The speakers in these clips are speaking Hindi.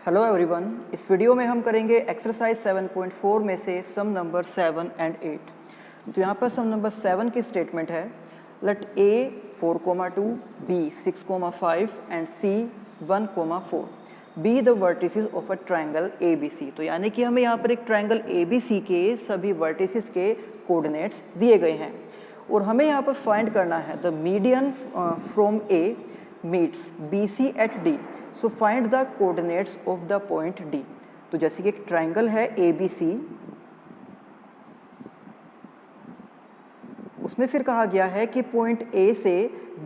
हेलो एवरीवन, इस वीडियो में हम करेंगे एक्सरसाइज 7.4 में से सम नंबर 7 एंड 8। तो यहाँ पर सम नंबर 7 की स्टेटमेंट है, let a 4,2, b 6,5 and c 1,4 be the vertices of a triangle ABC। तो यानी कि हमें यहाँ पर एक ट्रायंगल ABC के सभी वर्टिसेस के कोऑर्डिनेट्स दिए गए हैं और हमें यहाँ पर फाइंड करना है the median from A meets BC at D, so find the coordinates of the point D। तो जैसे कि एक ट्रायंगल है ABC, उसमें फिर कहा गया है कि पॉइंट A से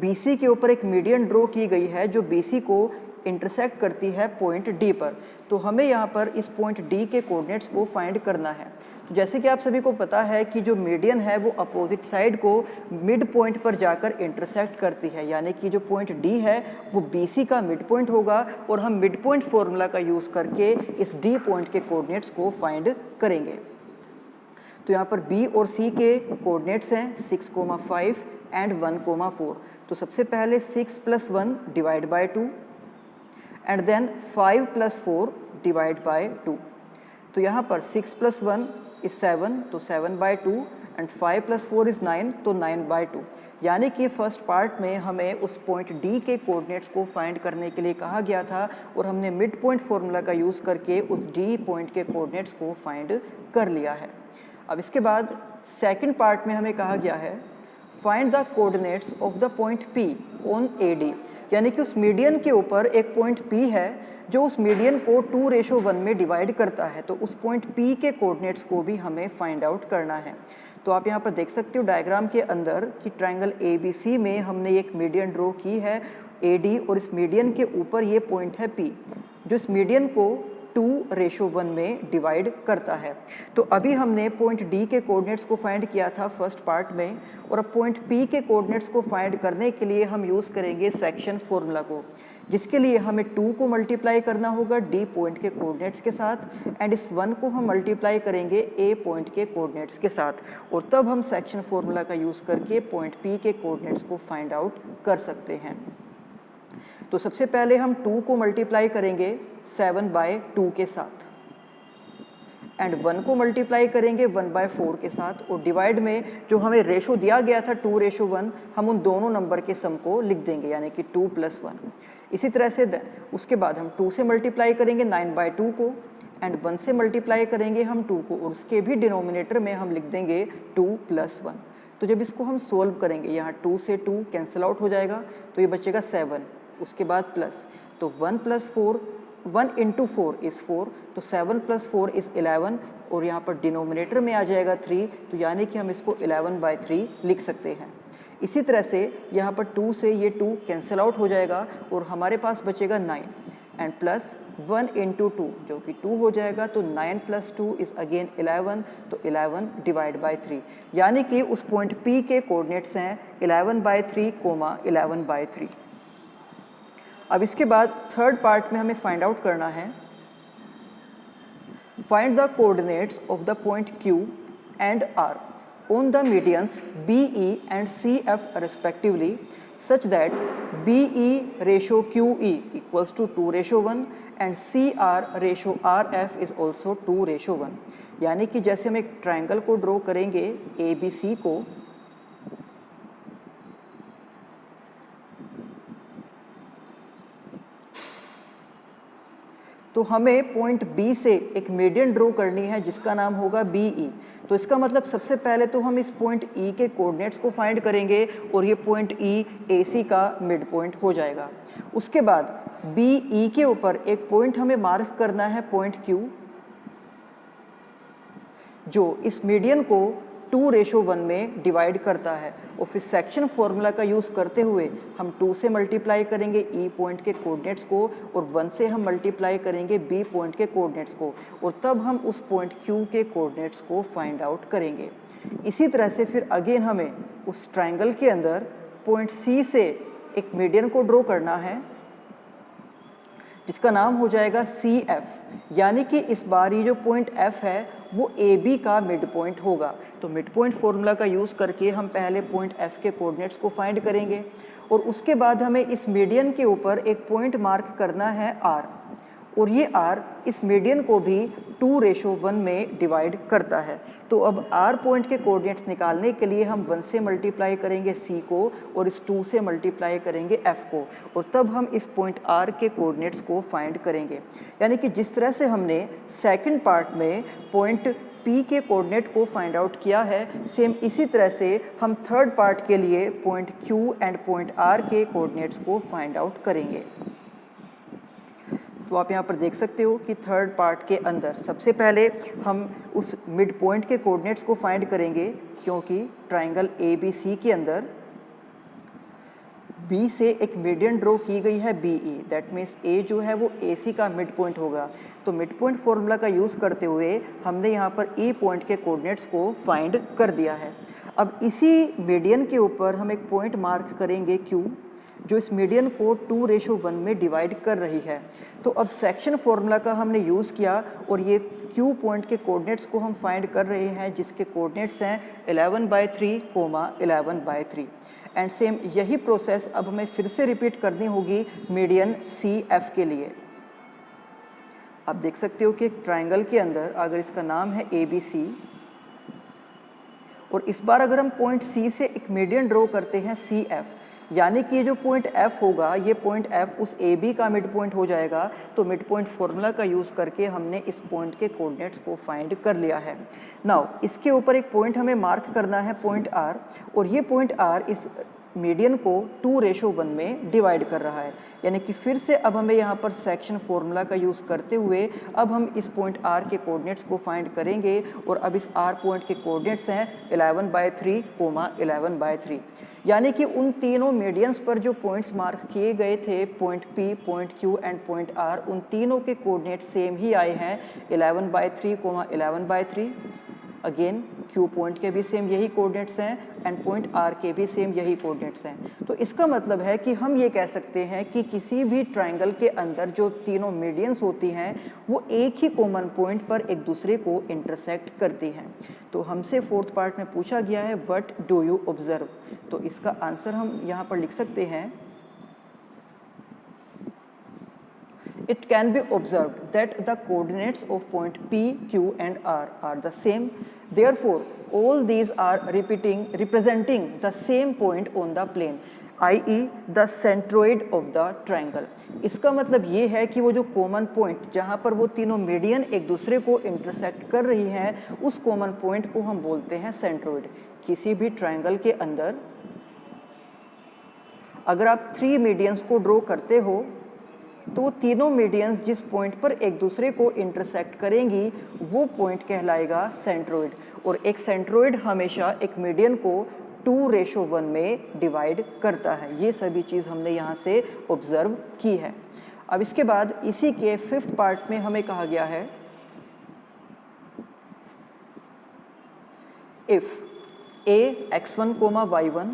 BC के ऊपर एक मीडियन ड्रॉ की गई है जो BC को इंटरसेक्ट करती है पॉइंट D पर। तो हमें यहाँ पर इस पॉइंट D के कोऑर्डिनेट्स को फाइंड करना है। तो जैसे कि आप सभी को पता है कि जो मीडियन है वो अपोजिट साइड को मिड पॉइंट पर जाकर इंटरसेक्ट करती है, यानी कि जो पॉइंट D है वो BC का मिड पॉइंट होगा और हम मिड पॉइंट फॉर्मूला का यूज़ करके इस D पॉइंट के कोऑर्डिनेट्स को फाइंड करेंगे। तो यहाँ पर B और C के कोऑर्डिनेट्स हैं 6,5 एंड 1,4। तो सबसे पहले 6 + 1 divide by 2 and then 5 + 4 divide by 2। तो यहाँ पर 6 + 1 इज 7, तो 7/2 एंड 5 + 4 इज 9, तो 9/2। यानी कि फर्स्ट पार्ट में हमें उस पॉइंट D के कोऑर्डिनेट्स को फाइंड करने के लिए कहा गया था और हमने मिड पॉइंट फॉर्मूला का यूज़ करके उस D पॉइंट के कोऑर्डिनेट्स को फाइंड कर लिया है। अब इसके बाद सेकंड पार्ट में हमें कहा गया है find the coordinates of the point P on AD, यानी कि उस मीडियन के ऊपर एक पॉइंट P है जो उस मीडियन को 2:1 में डिवाइड करता है। तो उस पॉइंट P के कोऑर्डिनेट्स को भी हमें फाइंड आउट करना है। तो आप यहाँ पर देख सकते हो डायग्राम के अंदर कि ट्रायंगल ABC में हमने एक मीडियन ड्रॉ की है AD और इस मीडियन के ऊपर ये पॉइंट है P जो इस मीडियन को 2:1 में डिवाइड करता है। तो अभी हमने पॉइंट D के कोऑर्डिनेट्स को फाइंड किया था फर्स्ट पार्ट में और अब पॉइंट P के कोऑर्डिनेट्स को फाइंड करने के लिए हम यूज़ करेंगे सेक्शन फॉर्मूला को, जिसके लिए हमें 2 को मल्टीप्लाई करना होगा D पॉइंट के कोऑर्डिनेट्स के साथ एंड इस 1 को हम मल्टीप्लाई करेंगे A पॉइंट के कोऑर्डिनेट्स के साथ और तब हम सेक्शन फॉर्मूला का यूज़ करके पॉइंट P के कोऑर्डिनेट्स को फाइंड आउट कर सकते हैं। तो सबसे पहले हम 2 को मल्टीप्लाई करेंगे 7/2 के साथ एंड 1 को मल्टीप्लाई करेंगे 1/4 के साथ और डिवाइड में जो हमें रेशो दिया गया था 2:1 हम उन दोनों नंबर के सम को लिख देंगे, यानी कि 2 + 1। इसी तरह से उसके बाद हम 2 से मल्टीप्लाई करेंगे 9/2 को एंड 1 से मल्टीप्लाई करेंगे हम 2 को और उसके भी डिनोमिनेटर में हम लिख देंगे 2 + 1। तो जब इसको हम सोल्व करेंगे यहाँ 2 से 2 कैंसिल आउट हो जाएगा तो ये बचेगा 7, उसके बाद प्लस, तो 1 + 4 1 × 4 इज़ 4, तो 7 + 4 इज़ 11 और यहाँ पर डिनोमिनेटर में आ जाएगा 3, तो यानी कि हम इसको 11/3 लिख सकते हैं। इसी तरह से यहाँ पर 2 से ये 2 कैंसिल आउट हो जाएगा और हमारे पास बचेगा 9 एंड प्लस 1 × 2 जो कि 2 हो जाएगा, तो 9 + 2 इज़ अगेन 11, तो 11 डिवाइड बाय 3, यानी कि उस पॉइंट P के कोऑर्डिनेट्स हैं 11/3, 11/3। अब इसके बाद थर्ड पार्ट में हमें फाइंड आउट करना है find the coordinates of the point Q and R on the medians BE and CF respectively such that BE/QE = 2:1 and CR/RF is also 2:1। यानी कि जैसे हम एक ट्रायंगल को ड्रॉ करेंगे ABC को, तो हमें पॉइंट B से एक मीडियन ड्रॉ करनी है जिसका नाम होगा BE। तो इसका मतलब सबसे पहले तो हम इस पॉइंट E के कोऑर्डिनेट्स को फाइंड करेंगे और ये पॉइंट E AC का मिड पॉइंट हो जाएगा। उसके बाद BE के ऊपर एक पॉइंट हमें मार्क करना है पॉइंट Q जो इस मीडियन को 2:1 में डिवाइड करता है और फिर सेक्शन फॉर्मूला का यूज़ करते हुए हम 2 से मल्टीप्लाई करेंगे E पॉइंट के कोऑर्डिनेट्स को और 1 से हम मल्टीप्लाई करेंगे B पॉइंट के कोऑर्डिनेट्स को और तब हम उस पॉइंट Q के कोऑर्डिनेट्स को फाइंड आउट करेंगे। इसी तरह से फिर अगेन हमें उस ट्रायंगल के अंदर पॉइंट C से एक मीडियन को ड्रॉ करना है जिसका नाम हो जाएगा CF, यानी कि इस बार ये जो पॉइंट F है वो AB का मिड पॉइंट होगा। तो मिड पॉइंट फॉर्मूला का यूज़ करके हम पहले पॉइंट F के कोऑर्डिनेट्स को फाइंड करेंगे और उसके बाद हमें इस मीडियन के ऊपर एक पॉइंट मार्क करना है R और ये r इस मीडियन को भी 2:1 में डिवाइड करता है। तो अब r पॉइंट के कोऑर्डिनेट्स निकालने के लिए हम 1 से मल्टीप्लाई करेंगे c को और इस 2 से मल्टीप्लाई करेंगे f को, और तब हम इस पॉइंट r के कोऑर्डिनेट्स को फाइंड करेंगे। यानी कि जिस तरह से हमने सेकंड पार्ट में पॉइंट P के कोऑर्डिनेट को फाइंड आउट किया है, सेम इसी तरह से हम थर्ड पार्ट के लिए point Q and point R के कोऑर्डिनेट्स को फाइंड आउट करेंगे। तो आप यहाँ पर देख सकते हो कि थर्ड पार्ट के अंदर सबसे पहले हम उस मिड पॉइंट के कोऑर्डिनेट्स को फाइंड करेंगे, क्योंकि ट्राइंगल ABC के अंदर B से एक मीडियन ड्रॉ की गई है BE, दैट मीन्स A जो है वो AC का मिड पॉइंट होगा। तो मिड पॉइंट फॉर्मूला का यूज़ करते हुए हमने यहाँ पर E पॉइंट के कोऑर्डिनेट्स को फाइंड कर दिया है। अब इसी मीडियन के ऊपर हम एक पॉइंट मार्क करेंगे Q, जो इस मीडियन को 2:1 में डिवाइड कर रही है। तो अब सेक्शन फॉर्मूला का हमने यूज़ किया और ये Q पॉइंट के कोऑर्डिनेट्स को हम फाइंड कर रहे हैं, जिसके कोऑर्डिनेट्स हैं 11/3, 11/3। एंड सेम यही प्रोसेस अब हमें फिर से रिपीट करनी होगी मीडियन CF के लिए। आप देख सकते हो कि एक ट्राइंगल के अंदर अगर इसका नाम है ABC और इस बार अगर हम पॉइंट C से एक मीडियन ड्रॉ करते हैं CF, यानी कि ये जो पॉइंट F होगा, ये पॉइंट F उस AB का मिड पॉइंट हो जाएगा। तो मिड पॉइंट फॉर्मूला का यूज़ करके हमने इस पॉइंट के कोऑर्डिनेट्स को फाइंड कर लिया है। नाउ इसके ऊपर एक पॉइंट हमें मार्क करना है, पॉइंट R, और ये पॉइंट R इस मीडियन को 2:1 में डिवाइड कर रहा है। यानी कि फिर से अब हमें यहाँ पर सेक्शन फॉर्मूला का यूज़ करते हुए अब हम इस पॉइंट R के कोऑर्डिनेट्स को फाइंड करेंगे, और अब इस R पॉइंट के कोऑर्डिनेट्स हैं 11/3, 11/3। यानी कि उन तीनों मीडियंस पर जो पॉइंट्स मार्क किए गए थे, point P, point Q and point R, उन तीनों के कोऑर्डिनेट्स सेम ही आए हैं 11/3, 11/3। अगेन Q पॉइंट के भी सेम यही कोऑर्डिनेट्स हैं एंड पॉइंट R के भी सेम यही कोऑर्डिनेट्स हैं। तो इसका मतलब है कि हम ये कह सकते हैं कि किसी भी ट्राइंगल के अंदर जो तीनों मीडियंस होती हैं वो एक ही कॉमन पॉइंट पर एक दूसरे को इंटरसेक्ट करती हैं। तो हमसे फोर्थ पार्ट में पूछा गया है व्हाट डू यू ऑब्जर्व, तो इसका आंसर हम यहाँ पर लिख सकते हैं, it can be observed that the coordinates of point P, Q and R are the same. Therefore, all these are representing the same point on the plane, i.e. the centroid of the triangle. इसका मतलब ये है कि वो जो कॉमन पॉइंट जहाँ पर वो तीनों मीडियन एक दूसरे को इंटरसेक्ट कर रही हैं, उस कॉमन पॉइंट को हम बोलते हैं सेंट्रोइड। किसी भी ट्राइंगल के अंदर अगर आप 3 मीडियंस को ड्रॉ करते हो तो वो तीनों मीडियंस जिस पॉइंट पर एक दूसरे को इंटरसेक्ट करेंगी वो पॉइंट कहलाएगा सेंट्रोइड, और एक सेंट्रोइड हमेशा एक मीडियन को 2:1 में डिवाइड करता है। ये सभी चीज़ हमने यहाँ से ऑब्जर्व की है। अब इसके बाद इसी के 5th पार्ट में हमें कहा गया है if A x1, y1,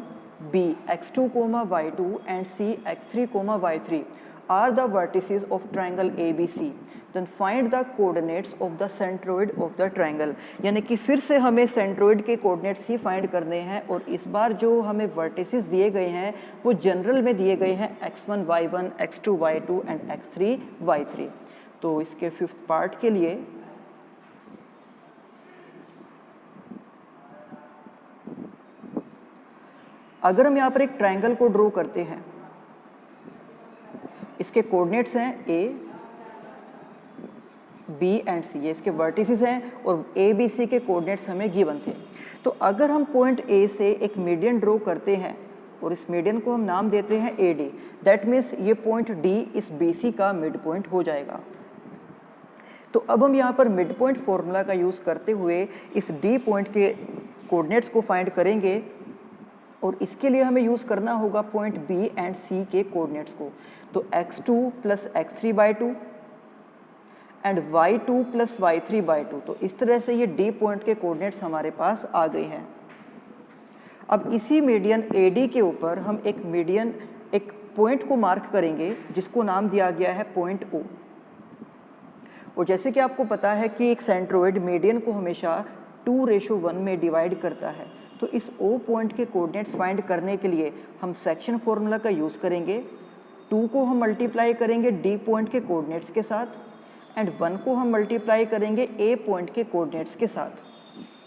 B x2, y2 and C x3, y3 are the vertices of triangle ABC, then find the coordinates of the centroid of the triangle। यानी कि फिर से हमें सेंट्रोइड के कोऑर्डिनेट्स ही फाइंड करने हैं, और इस बार जो हमें वर्टिसेस दिए गए हैं वो जनरल में दिए गए हैं x1, y1, x2, y2 and x3, y3। तो इसके 5th पार्ट के लिए अगर हम यहाँ पर एक ट्राइंगल को ड्रॉ करते हैं, इसके कोऑर्डिनेट्स हैं A, B एंड C, ये इसके वर्टिसेस हैं, और A, B, C के कोऑर्डिनेट्स हमें गिवन थे। तो अगर हम पॉइंट A से एक मीडियन ड्रॉ करते हैं और इस मीडियन को हम नाम देते हैं AD, दैट मीन्स ये पॉइंट D इस BC का मिड पॉइंट हो जाएगा। तो अब हम यहाँ पर मिड पॉइंट फॉर्मूला का यूज़ करते हुए इस D पॉइंट के कोऑर्डिनेट्स को फाइंड करेंगे, और इसके लिए हमें यूज़ करना होगा पॉइंट B एंड C के कोऑर्डिनेट्स को। तो x2 + x3/2 and y2 + y3/2। तो इस तरह से ये D पॉइंट के कोऑर्डिनेट्स हमारे पास आ गए हैं। अब इसी मीडियन AD के ऊपर हम एक पॉइंट को मार्क करेंगे जिसको नाम दिया गया है पॉइंट O। और जैसे कि आपको पता है कि एक सेंट्रोइड मीडियन को हमेशा 2:1 में डिवाइड करता है, तो इस O पॉइंट के कोऑर्डिनेट्स फाइंड करने के लिए हम सेक्शन फॉर्मूला का यूज़ करेंगे। 2 को हम मल्टीप्लाई करेंगे D पॉइंट के कोऑर्डिनेट्स के साथ, एंड 1 को हम मल्टीप्लाई करेंगे ए पॉइंट के कोऑर्डिनेट्स के साथ।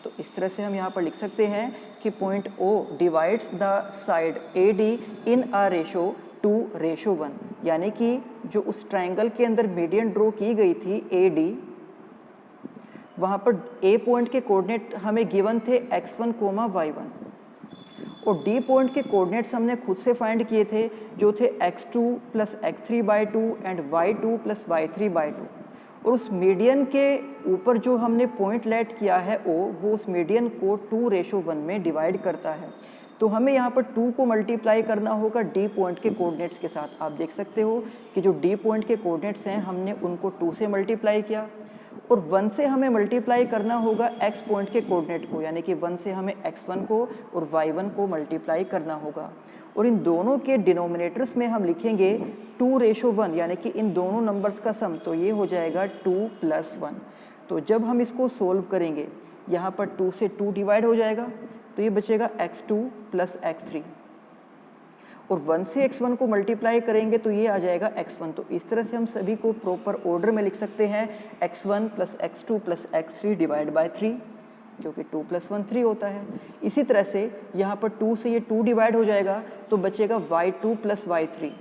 तो इस तरह से हम यहाँ पर लिख सकते हैं कि point O divides the side AD in a ratio 2:1, यानी कि जो उस ट्राइंगल के अंदर मीडियन ड्रॉ की गई थी AD, वहाँ पर A पॉइंट के कोऑर्डिनेट हमें गिवन थे x1, y1 और D पॉइंट के कोऑर्डिनेट्स हमने खुद से फाइंड किए थे जो थे x2 + x3/2 and y2 + y3/2। और उस मीडियन के ऊपर जो हमने पॉइंट लेट किया है O, वो उस मीडियन को 2:1 में डिवाइड करता है। तो हमें यहाँ पर 2 को मल्टीप्लाई करना होगा D पॉइंट के कोऑर्डिनेट्स के साथ। आप देख सकते हो कि जो D पॉइंट के कोऑर्डिनेट्स हैं हमने उनको 2 से मल्टीप्लाई किया और 1 से हमें मल्टीप्लाई करना होगा x पॉइंट के कोऑर्डिनेट को, यानी कि 1 से हमें x1 को और y1 को मल्टीप्लाई करना होगा। और इन दोनों के डिनोमिनेटर्स में हम लिखेंगे 2:1, यानी कि इन दोनों नंबर्स का सम, तो ये हो जाएगा 2 + 1। तो जब हम इसको सोल्व करेंगे यहाँ पर 2 से 2 डिवाइड हो जाएगा, तो ये बचेगा x2 + x3 और 1 से x1 को मल्टीप्लाई करेंगे तो ये आ जाएगा x1। तो इस तरह से हम सभी को प्रॉपर ऑर्डर में लिख सकते हैं x1 + x2 + x3 divide by 3, क्योंकि 2 + 1 3 होता है। इसी तरह से यहाँ पर 2 से ये 2 डिवाइड हो जाएगा तो बचेगा y2 + y3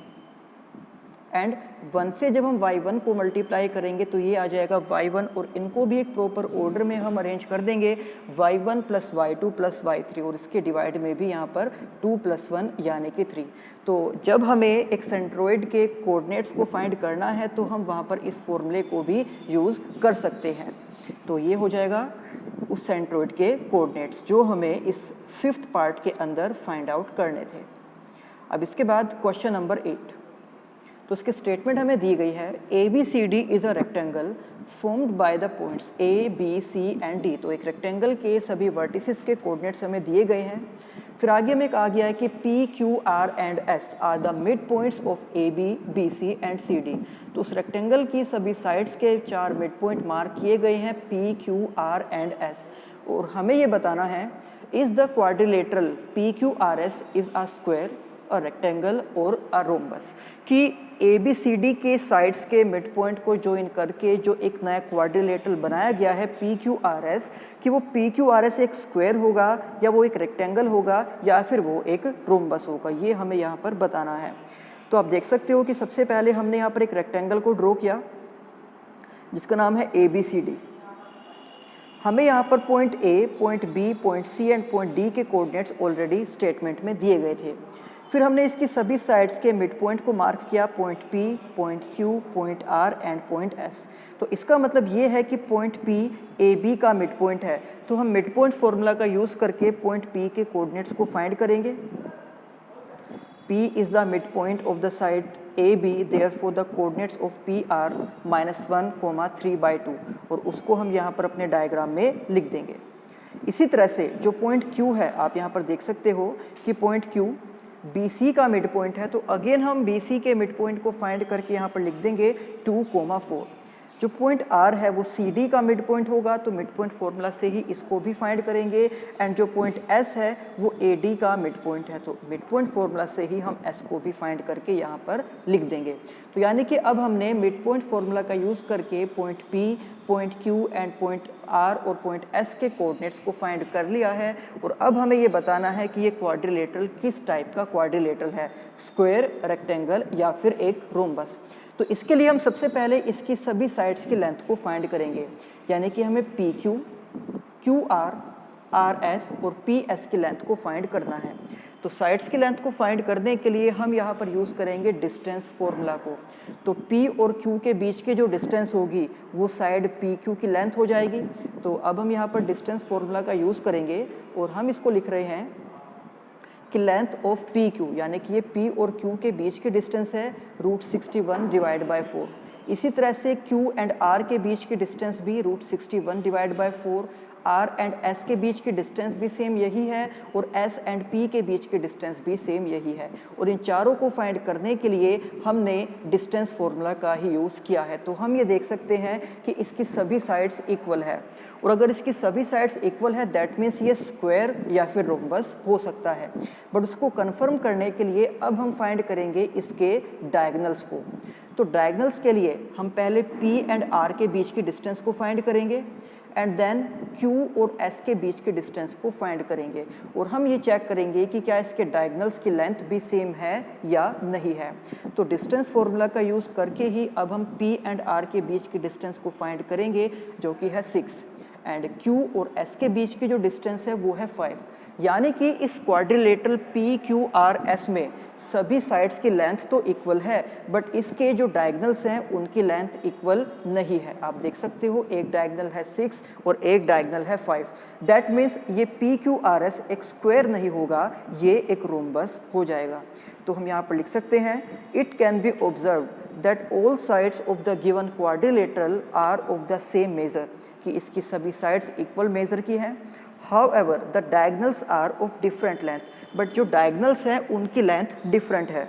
एंड 1 से जब हम y1 को मल्टीप्लाई करेंगे तो ये आ जाएगा y1 और इनको भी एक प्रॉपर ऑर्डर में हम अरेंज कर देंगे y1 + y2 + y3 और इसके डिवाइड में भी यहाँ पर 2 + 1 यानी कि 3। तो जब हमें एक सेंट्रोइड के कोऑर्डिनेट्स को फाइंड करना है तो हम वहाँ पर इस फॉर्मूले को भी यूज़ कर सकते हैं। तो ये हो जाएगा उस सेंट्रोइड के कोऑर्डिनेट्स जो हमें इस 5th पार्ट के अंदर फाइंड आउट करने थे। अब इसके बाद क्वेश्चन नंबर 8, तो उसकी स्टेटमेंट हमें दी गई है ABCD is a rectangle formed by the points A, B, C and D। तो एक रेक्टेंगल के सभी वर्टिसेस के कोऑर्डिनेट्स हमें दिए गए हैं। फिर आगे हमें कहा गया है कि P, Q, R and S are the mid points of AB, BC and CD। तो उस रेक्टेंगल की सभी साइड्स के 4 मिड पॉइंट मार्क किए गए हैं P, Q, R and S और हमें ये बताना है is the quadrilateral PQRS is a square, a rectangle और अ रोम्बस, कि ABCD के साइड्स के मिड पॉइंट को ज्वाइन करके जो एक नया क्वाड्रिलेटरल बनाया गया है PQRS, कि वो PQRS एक स्क्वायर होगा या वो एक रेक्टेंगल होगा या फिर वो एक रोम्बस होगा, ये हमें यहाँ पर बताना है। तो आप देख सकते हो कि सबसे पहले हमने यहाँ पर एक रेक्टेंगल को ड्रॉ किया जिसका नाम है ABCD। हमें यहाँ पर point A, point B, point C and point D के कोऑर्डिनेट्स ऑलरेडी स्टेटमेंट में दिए गए थे। फिर हमने इसकी सभी साइड्स के मिड पॉइंट को मार्क किया point P, point Q, point R and point S। तो इसका मतलब ये है कि पॉइंट P AB का मिड पॉइंट है, तो हम मिड पॉइंट फॉर्मूला का यूज़ करके पॉइंट P के कोऑर्डिनेट्स को फाइंड करेंगे। P is the mid point of the side AB, therefore the coordinates of P are -1, 3/2 और उसको हम यहाँ पर अपने डायग्राम में लिख देंगे। इसी तरह से जो पॉइंट Q है, आप यहाँ पर देख सकते हो कि पॉइंट Q BC का मिड पॉइंट है, तो अगेन हम BC के मिड पॉइंट को फाइंड करके यहाँ पर लिख देंगे 2, 4। जो पॉइंट R है वो CD का मिड पॉइंट होगा, तो मिड पॉइंट फॉर्मूला से ही इसको भी फाइंड करेंगे। एंड जो पॉइंट S है वो AD का मिड पॉइंट है, तो मिड पॉइंट फॉर्मूला से ही हम S को भी फाइंड करके यहाँ पर लिख देंगे। तो यानी कि अब हमने मिड पॉइंट फॉर्मूला का यूज़ करके point P, point Q and point R और पॉइंट S के कोऑर्डिनेट्स को फाइंड कर लिया है और अब हमें ये बताना है कि ये क्वाड्रिलेटरल किस टाइप का क्वाड्रिलेटरल है, स्क्वायर, रेक्टेंगल या फिर एक रोम्बस। तो इसके लिए हम सबसे पहले इसकी सभी साइड्स की लेंथ को फाइंड करेंगे, यानी कि हमें PQ, QR, RS और PS की लेंथ को फाइंड करना है। तो साइड्स की लेंथ को फाइंड करने के लिए हम यहाँ पर यूज़ करेंगे डिस्टेंस फॉर्मूला को। तो P और Q के बीच की जो डिस्टेंस होगी वो साइड PQ की लेंथ हो जाएगी। तो अब हम यहाँ पर डिस्टेंस फॉर्मूला का यूज़ करेंगे और हम इसको लिख रहे हैं कि लेंथ ऑफ PQ, यानी कि ये P और Q के बीच की डिस्टेंस है √61/4। इसी तरह से Q एंड R के बीच की डिस्टेंस भी √61/4, R एंड S के बीच की डिस्टेंस भी सेम यही है और S एंड P के बीच की डिस्टेंस भी सेम यही है। और इन चारों को फाइंड करने के लिए हमने डिस्टेंस फॉर्मूला का ही यूज़ किया है। तो हम ये देख सकते हैं कि इसकी सभी साइड्स इक्वल है, और अगर इसकी सभी साइड्स इक्वल है दैट मीन्स ये स्क्वायर या फिर रोम्बस हो सकता है। बट उसको कंफर्म करने के लिए अब हम फाइंड करेंगे इसके डायगोनल्स को। तो डायगोनल्स के लिए हम पहले P एंड R के बीच की डिस्टेंस को फाइंड करेंगे एंड देन Q और S के बीच की डिस्टेंस को फाइंड करेंगे, और हम ये चेक करेंगे कि क्या इसके डायगोनल्स की लेंथ भी सेम है या नहीं है। तो डिस्टेंस फॉर्मूला का यूज़ करके ही अब हम P एंड R के बीच की डिस्टेंस को फाइंड करेंगे जो कि है 6, एंड Q और S के बीच की जो डिस्टेंस है वो है 5। यानी कि इस क्वाड्रिलेटरल PQRS में सभी साइड्स की लेंथ तो इक्वल है, बट इसके जो डायगोनल्स हैं उनकी लेंथ इक्वल नहीं है। आप देख सकते हो एक डायगोनल है 6 और एक डायगोनल है 5। दैट मीन्स ये PQRS एक स्क्वायर नहीं होगा, ये एक रोम्बस हो जाएगा। तो हम यहाँ पर लिख सकते हैं it can be observed that all sides of the given quadrilateral are of the same measure, कि इसकी सभी साइड्स इक्वल मेजर की हैं। However, the diagonals are of different length, but जो डायगोनल्स हैं उनकी लेंथ डिफरेंट है।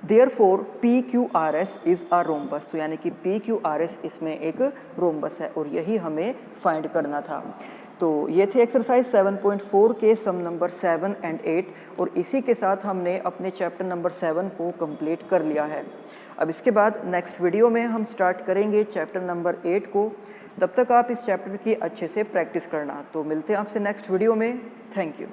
Therefore, PQRS is a rhombus, तो यानी कि PQRS इसमें एक रोम्बस है, और यही हमें फाइंड करना था। तो ये थे एक्सरसाइज 7.4 के सम नंबर 7 एंड 8, और इसी के साथ हमने अपने चैप्टर नंबर 7 को कंप्लीट कर लिया है। अब इसके बाद नेक्स्ट वीडियो में हम स्टार्ट करेंगे चैप्टर नंबर 8 को। तब तक आप इस चैप्टर की अच्छे से प्रैक्टिस करना। तो मिलते हैं आपसे नेक्स्ट वीडियो में। Thank you.